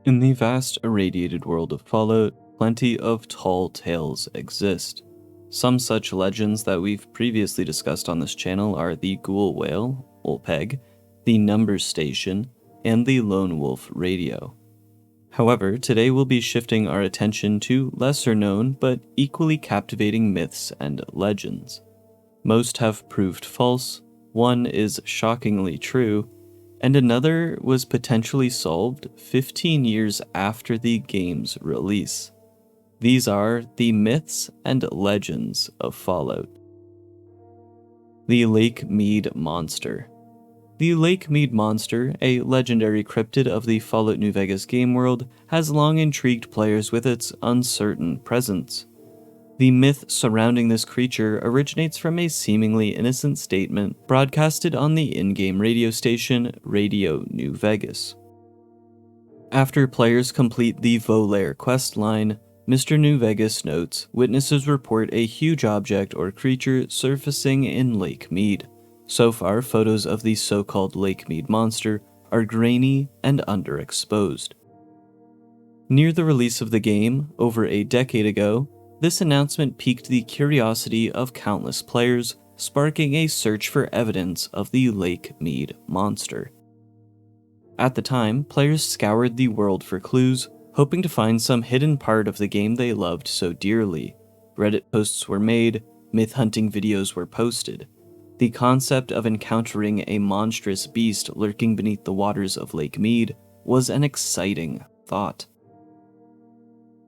In the vast irradiated world of Fallout, plenty of tall tales exist. Some such legends that we've previously discussed on this channel are the Ghoul Whale, Olpeg, the Numbers Station, and the Lone Wolf Radio. However, today we'll be shifting our attention to lesser known but equally captivating myths and legends. Most have proved false, one is shockingly true, and another was potentially solved 15 years after the game's release. These are the myths and legends of Fallout. The Lake Mead Monster. The Lake Mead Monster, a legendary cryptid of the Fallout New Vegas game world, has long intrigued players with its uncertain presence. The myth surrounding this creature originates from a seemingly innocent statement broadcasted on the in-game radio station Radio New Vegas. After players complete the Volair questline, Mr. New Vegas notes witnesses report a huge object or creature surfacing in Lake Mead. So far, photos of the so-called Lake Mead monster are grainy and underexposed. Near the release of the game, over a decade ago, this announcement piqued the curiosity of countless players, sparking a search for evidence of the Lake Mead monster. At the time, players scoured the world for clues, hoping to find some hidden part of the game they loved so dearly. Reddit posts were made, myth hunting videos were posted. The concept of encountering a monstrous beast lurking beneath the waters of Lake Mead was an exciting thought.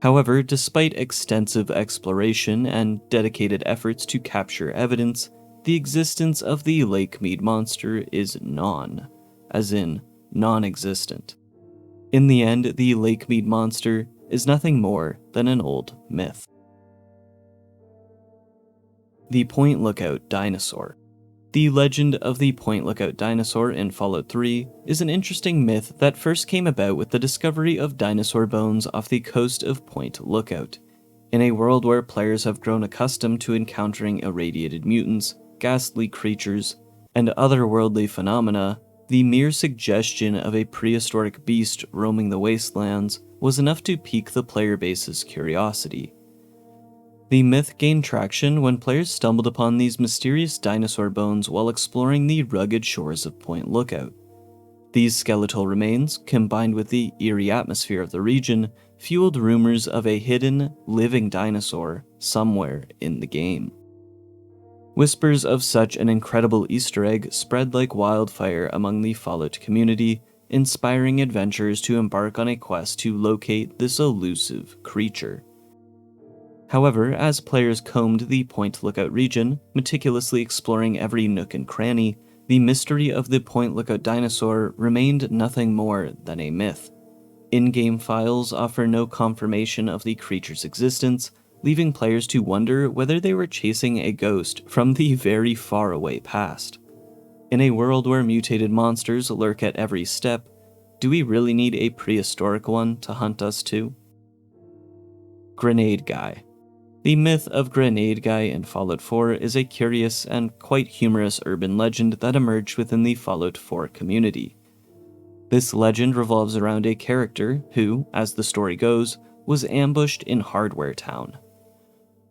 However, despite extensive exploration and dedicated efforts to capture evidence, the existence of the Lake Mead monster is as in non-existent. In the end, the Lake Mead monster is nothing more than an old myth. The Point Lookout Dinosaur. The legend of the Point Lookout Dinosaur in Fallout 3 is an interesting myth that first came about with the discovery of dinosaur bones off the coast of Point Lookout. In a world where players have grown accustomed to encountering irradiated mutants, ghastly creatures, and otherworldly phenomena, the mere suggestion of a prehistoric beast roaming the wastelands was enough to pique the player base's curiosity. The myth gained traction when players stumbled upon these mysterious dinosaur bones while exploring the rugged shores of Point Lookout. These skeletal remains, combined with the eerie atmosphere of the region, fueled rumors of a hidden, living dinosaur somewhere in the game. Whispers of such an incredible Easter egg spread like wildfire among the Fallout community, inspiring adventurers to embark on a quest to locate this elusive creature. However, as players combed the Point Lookout region, meticulously exploring every nook and cranny, the mystery of the Point Lookout dinosaur remained nothing more than a myth. In-game files offer no confirmation of the creature's existence, leaving players to wonder whether they were chasing a ghost from the very faraway past. In a world where mutated monsters lurk at every step, do we really need a prehistoric one to hunt us to? Grenade Guy. The myth of Grenade Guy in Fallout 4 is a curious and quite humorous urban legend that emerged within the Fallout 4 community. This legend revolves around a character who, as the story goes, was ambushed in Hardware Town.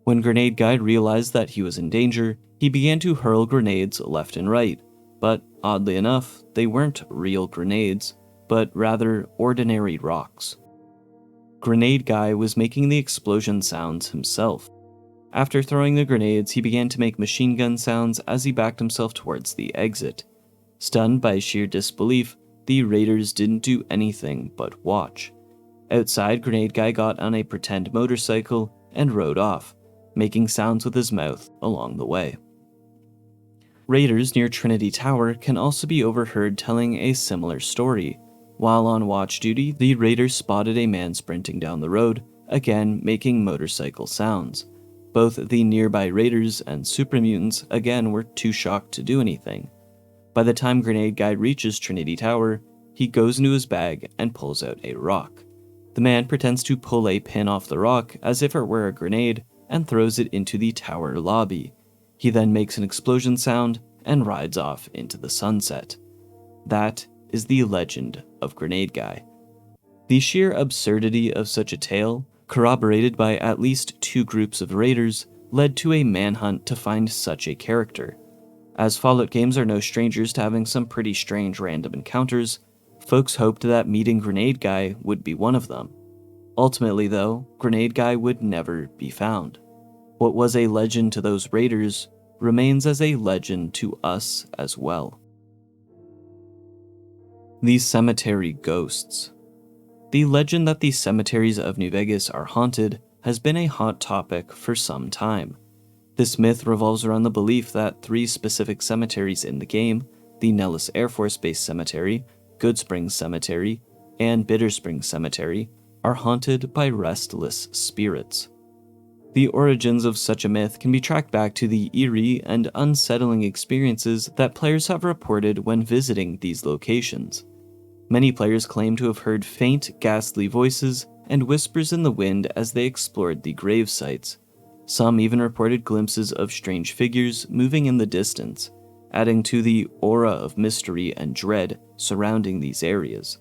When Grenade Guy realized that he was in danger, he began to hurl grenades left and right, but oddly enough, they weren't real grenades, but rather ordinary rocks. Grenade Guy was making the explosion sounds himself. After throwing the grenades, he began to make machine gun sounds as he backed himself towards the exit. Stunned by sheer disbelief, the raiders didn't do anything but watch. Outside, Grenade Guy got on a pretend motorcycle and rode off, making sounds with his mouth along the way. Raiders near Trinity Tower can also be overheard telling a similar story. While on watch duty, the raiders spotted a man sprinting down the road, again making motorcycle sounds. Both the nearby raiders and super mutants again were too shocked to do anything. By the time Grenade Guy reaches Trinity Tower, he goes into his bag and pulls out a rock. The man pretends to pull a pin off the rock as if it were a grenade and throws it into the tower lobby. He then makes an explosion sound and rides off into the sunset. That is the legend of Grenade Guy. The sheer absurdity of such a tale, corroborated by at least 2 groups of raiders, led to a manhunt to find such a character. As Fallout games are no strangers to having some pretty strange random encounters, folks hoped that meeting Grenade Guy would be one of them. Ultimately though, Grenade Guy would never be found. What was a legend to those raiders remains as a legend to us as well. The Cemetery Ghosts. The legend that the cemeteries of New Vegas are haunted has been a hot topic for some time. This myth revolves around the belief that 3 specific cemeteries in the game, the Nellis Air Force Base Cemetery, Good Springs Cemetery, and Bitter Springs Cemetery, are haunted by restless spirits. The origins of such a myth can be tracked back to the eerie and unsettling experiences that players have reported when visiting these locations. Many players claim to have heard faint, ghastly voices and whispers in the wind as they explored the grave sites. Some even reported glimpses of strange figures moving in the distance, adding to the aura of mystery and dread surrounding these areas.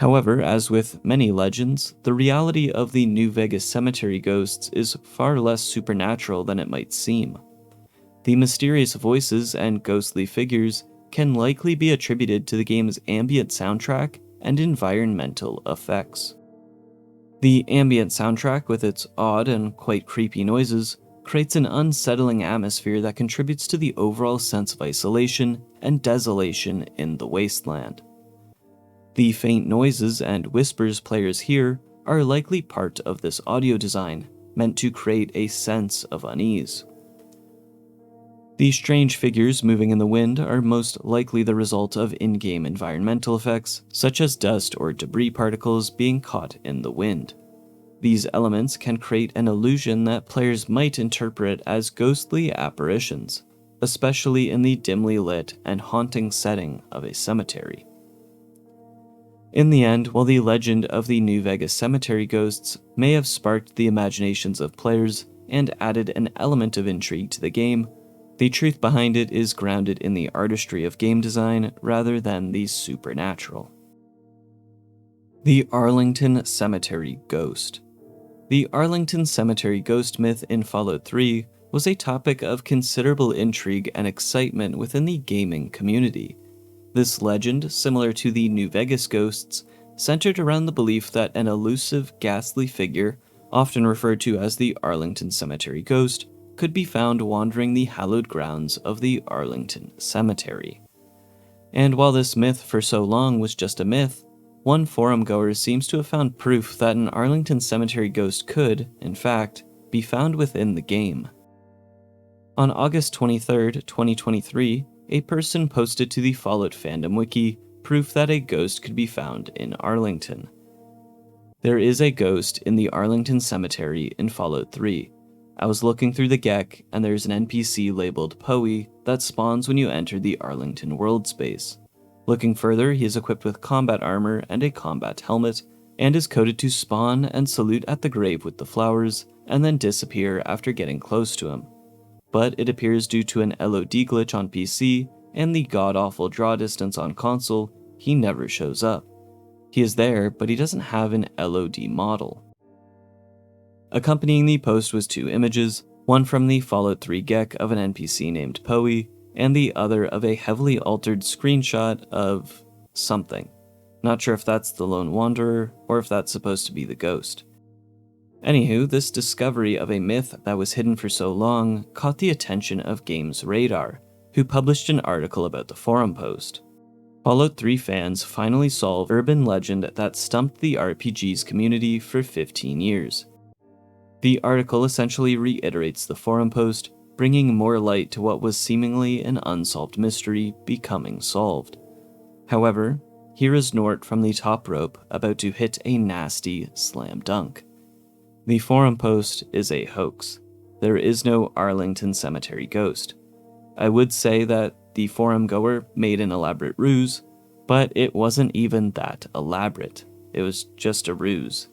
However, as with many legends, the reality of the New Vegas cemetery ghosts is far less supernatural than it might seem. The mysterious voices and ghostly figures can likely be attributed to the game's ambient soundtrack and environmental effects. The ambient soundtrack, with its odd and quite creepy noises, creates an unsettling atmosphere that contributes to the overall sense of isolation and desolation in the wasteland. The faint noises and whispers players hear are likely part of this audio design, meant to create a sense of unease. The strange figures moving in the wind are most likely the result of in-game environmental effects, such as dust or debris particles being caught in the wind. These elements can create an illusion that players might interpret as ghostly apparitions, especially in the dimly lit and haunting setting of a cemetery. In the end, while the legend of the New Vegas cemetery ghosts may have sparked the imaginations of players and added an element of intrigue to the game, the truth behind it is grounded in the artistry of game design rather than the supernatural. The Arlington Cemetery Ghost. The Arlington Cemetery ghost myth in Fallout 3 was a topic of considerable intrigue and excitement within the gaming community. This legend, similar to the New Vegas ghosts, centered around the belief that an elusive, ghastly figure, often referred to as the Arlington Cemetery Ghost, could be found wandering the hallowed grounds of the Arlington Cemetery. And while this myth for so long was just a myth, one forum goer seems to have found proof that an Arlington Cemetery ghost could, in fact, be found within the game. On August 23, 2023, a person posted to the Fallout fandom wiki proof that a ghost could be found in Arlington. There is a ghost in the Arlington Cemetery in Fallout 3. I was looking through the GEC, and there's an NPC labeled Poe that spawns when you enter the Arlington world space. Looking further, he is equipped with combat armor and a combat helmet, and is coded to spawn and salute at the grave with the flowers, and then disappear after getting close to him. But it appears due to an LOD glitch on PC and the god-awful draw distance on console, he never shows up. He is there, but he doesn't have an LOD model. Accompanying the post was 2 images, one from the Fallout 3 GEC of an NPC named Poe, and the other of a heavily altered screenshot of something. Not sure if that's the Lone Wanderer, or if that's supposed to be the ghost. Anywho, this discovery of a myth that was hidden for so long caught the attention of Games Radar, who published an article about the forum post. Fallout 3 fans finally solved urban legend that stumped the RPG's community for 15 years. The article essentially reiterates the forum post, bringing more light to what was seemingly an unsolved mystery becoming solved. However, here is Nort from the top rope about to hit a nasty slam dunk. The forum post is a hoax. There is no Arlington Cemetery ghost. I would say that the forum goer made an elaborate ruse, but it wasn't even that elaborate. It was just a ruse.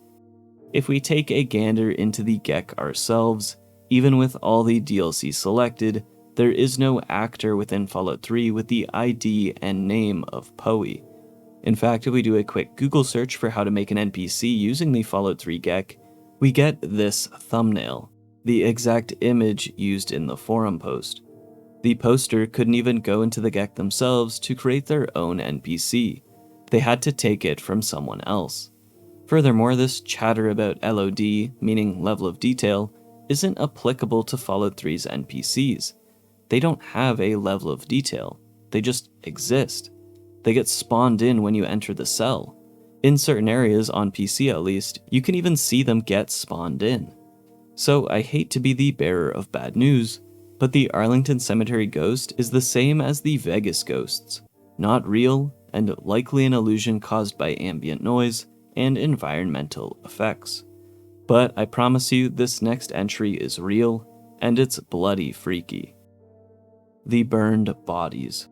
If we take a gander into the GEC ourselves, even with all the DLC selected, there is no actor within Fallout 3 with the ID and name of Poe. In fact, if we do a quick Google search for how to make an NPC using the Fallout 3 GECK, we get this thumbnail, the exact image used in the forum post. The poster couldn't even go into the GECK themselves to create their own NPC. They had to take it from someone else. Furthermore, this chatter about LOD, meaning level of detail, isn't applicable to Fallout 3's NPCs. They don't have a level of detail, they just exist. They get spawned in when you enter the cell. In certain areas, on PC at least, you can even see them get spawned in. So I hate to be the bearer of bad news, but the Arlington Cemetery ghost is the same as the Vegas ghosts. Not real, and likely an illusion caused by ambient noise and environmental effects. But I promise you this next entry is real, and it's bloody freaky. The Burned Bodies.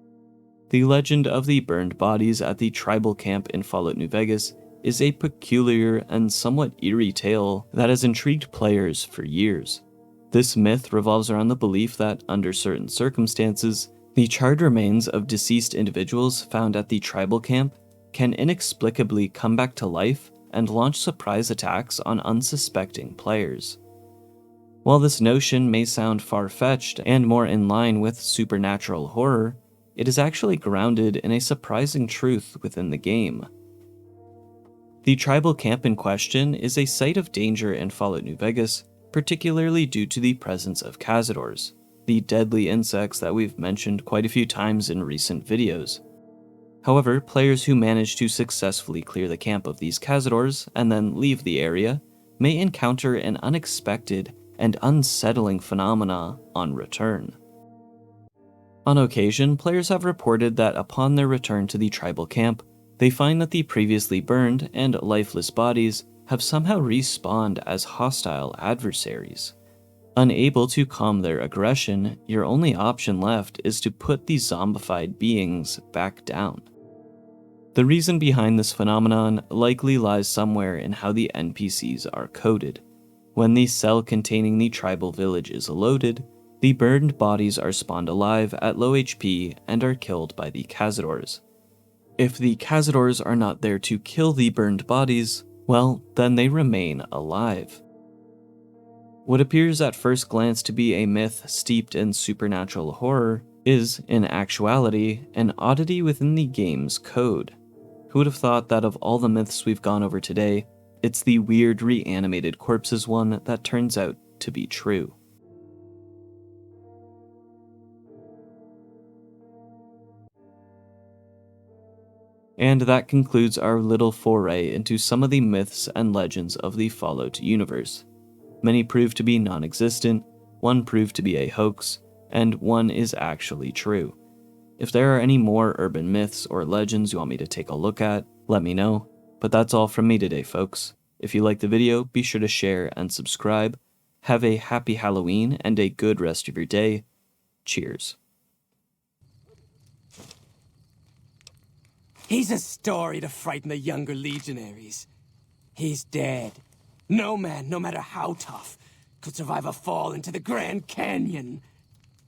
The legend of the burned bodies at the tribal camp in Fallout New Vegas is a peculiar and somewhat eerie tale that has intrigued players for years. This myth revolves around the belief that, under certain circumstances, the charred remains of deceased individuals found at the tribal camp can inexplicably come back to life and launch surprise attacks on unsuspecting players. While this notion may sound far-fetched and more in line with supernatural horror, it is actually grounded in a surprising truth within the game. The tribal camp in question is a site of danger in Fallout New Vegas, particularly due to the presence of cazadors, the deadly insects that we've mentioned quite a few times in recent videos. However, players who manage to successfully clear the camp of these cazadors and then leave the area may encounter an unexpected and unsettling phenomena on return. On occasion, players have reported that upon their return to the tribal camp, they find that the previously burned and lifeless bodies have somehow respawned as hostile adversaries. Unable to calm their aggression, your only option left is to put these zombified beings back down. The reason behind this phenomenon likely lies somewhere in how the NPCs are coded. When the cell containing the tribal village is loaded, the burned bodies are spawned alive at low HP and are killed by the cazadors. If the cazadors are not there to kill the burned bodies, well, then they remain alive. What appears at first glance to be a myth steeped in supernatural horror is, in actuality, an oddity within the game's code. Who would have thought that of all the myths we've gone over today, it's the weird reanimated corpses one that turns out to be true. And that concludes our little foray into some of the myths and legends of the Fallout universe. Many prove to be non-existent, one proved to be a hoax, and one is actually true. If there are any more urban myths or legends you want me to take a look at, let me know. But that's all from me today, folks. If you liked the video, be sure to share and subscribe. Have a happy Halloween and a good rest of your day. Cheers. He's a story to frighten the younger legionaries. He's dead. No man, no matter how tough, could survive a fall into the Grand Canyon.